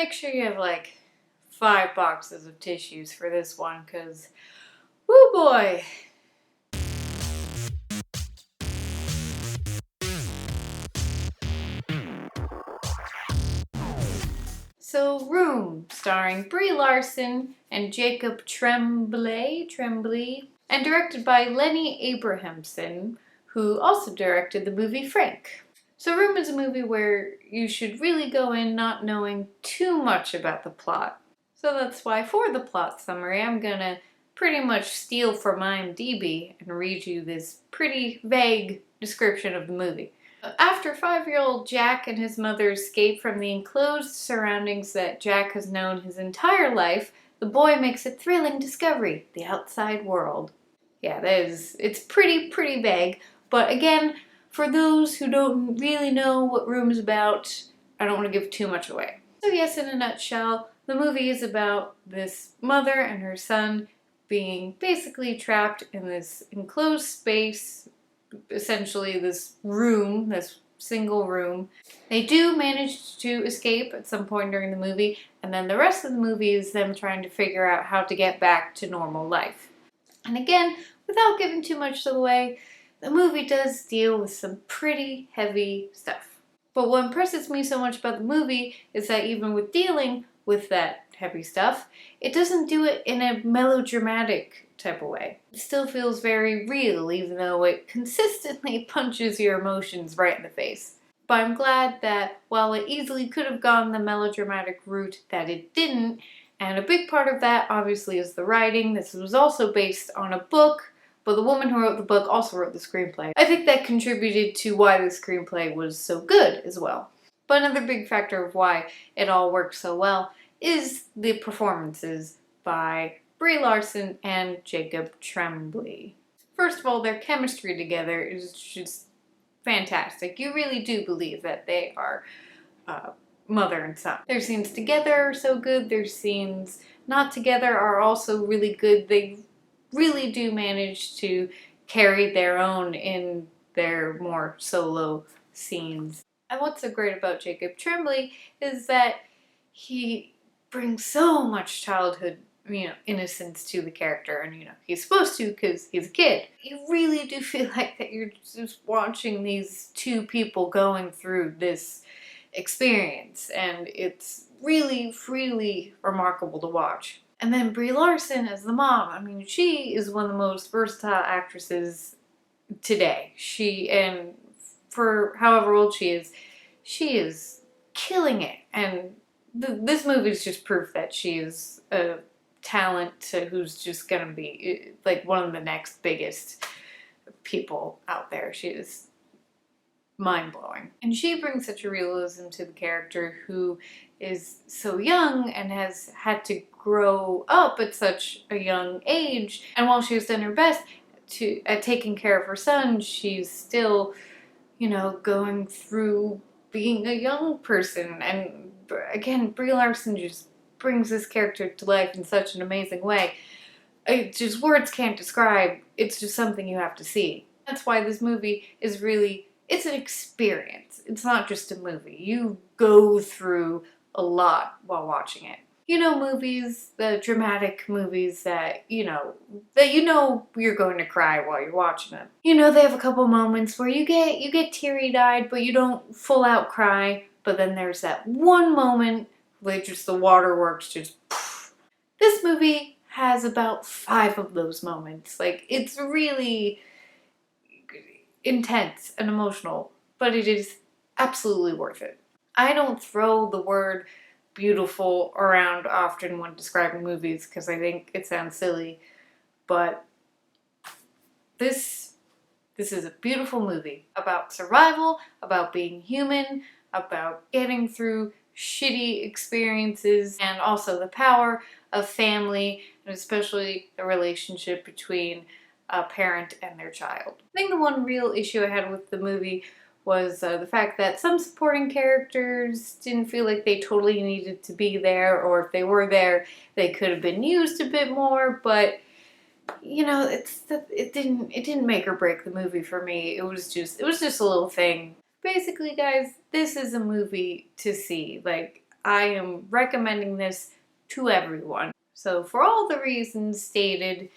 make sure you have like 5 boxes of tissues for this one, because, woo boy! So, Room, starring Brie Larson and Jacob Tremblay, and directed by Lenny Abrahamson, who also directed the movie Frank. So, Room is a movie where you should really go in not knowing too much about the plot. So that's why for the plot summary, I'm gonna pretty much steal from IMDb and read you this pretty vague description of the movie. After 5-year-old Jack and his mother escape from the enclosed surroundings that Jack has known his entire life, the boy makes a thrilling discovery, the outside world. Yeah, it's pretty vague, but again, for those who don't really know what Room is about, I don't want to give too much away. So yes, in a nutshell, the movie is about this mother and her son being basically trapped in this enclosed space, essentially this room, this single room. They do manage to escape at some point during the movie, and then the rest of the movie is them trying to figure out how to get back to normal life. And again, without giving too much away, the movie does deal with some pretty heavy stuff. But what impresses me so much about the movie is that even with dealing with that heavy stuff, it doesn't do it in a melodramatic type of way. It still feels very real, even though it consistently punches your emotions right in the face. But I'm glad that while it easily could have gone the melodramatic route, that it didn't, and a big part of that obviously is the writing. This was also based on a book, but the woman who wrote the book also wrote the screenplay. I think that contributed to why the screenplay was so good as well. But another big factor of why it all works so well is the performances by Brie Larson and Jacob Tremblay. First of all, their chemistry together is just fantastic. You really do believe that they are mother and son. Their scenes together are so good. Their scenes not together are also really good. They really do manage to carry their own in their more solo scenes. And what's so great about Jacob Tremblay is that he brings so much childhood, innocence to the character, and he's supposed to because he's a kid. You really do feel like that you're just watching these two people going through this experience, and it's really remarkable to watch. And then Brie Larson as the mom, she is one of the most versatile actresses today. And for however old she is killing it. And this movie is just proof that she is a talent who's just gonna be like one of the next biggest people out there. She is mind-blowing. And she brings such a realism to the character who is so young and has had to grow up at such a young age. And while she's done her best at taking care of her son, she's still, going through being a young person. And again, Brie Larson just brings this character to life in such an amazing way. Words can't describe. It's just something you have to see. That's why this movie is it's an experience. It's not just a movie. You go through a lot while watching it. Movies, the dramatic movies that you're going to cry while you're watching them. They have a couple moments where you get teary-eyed, but you don't full out cry. But then there's that one moment where just the waterworks just poof. This movie has about 5 of those moments. It's really intense and emotional, but it is absolutely worth it. I don't throw the word beautiful around often when describing movies because I think it sounds silly, but this is a beautiful movie about survival, about being human, about getting through shitty experiences, and also the power of family, and especially the relationship between a parent and their child. I think the one real issue I had with the movie was the fact that some supporting characters didn't feel like they totally needed to be there, or if they were there, they could have been used a bit more, but it didn't make or break the movie for me. It was just a little thing. Basically, guys, this is a movie to see. I am recommending this to everyone. So for all the reasons stated,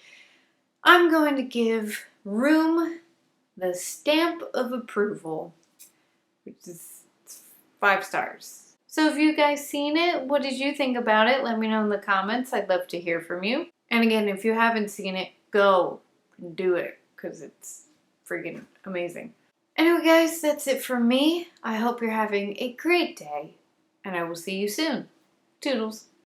I'm going to give Room the stamp of approval, which is 5 stars. So have you guys seen it? What did you think about it? Let me know in the comments. I'd love to hear from you. And again, if you haven't seen it, go and do it because it's freaking amazing. Anyway, guys, that's it from me. I hope you're having a great day, and I will see you soon. Toodles.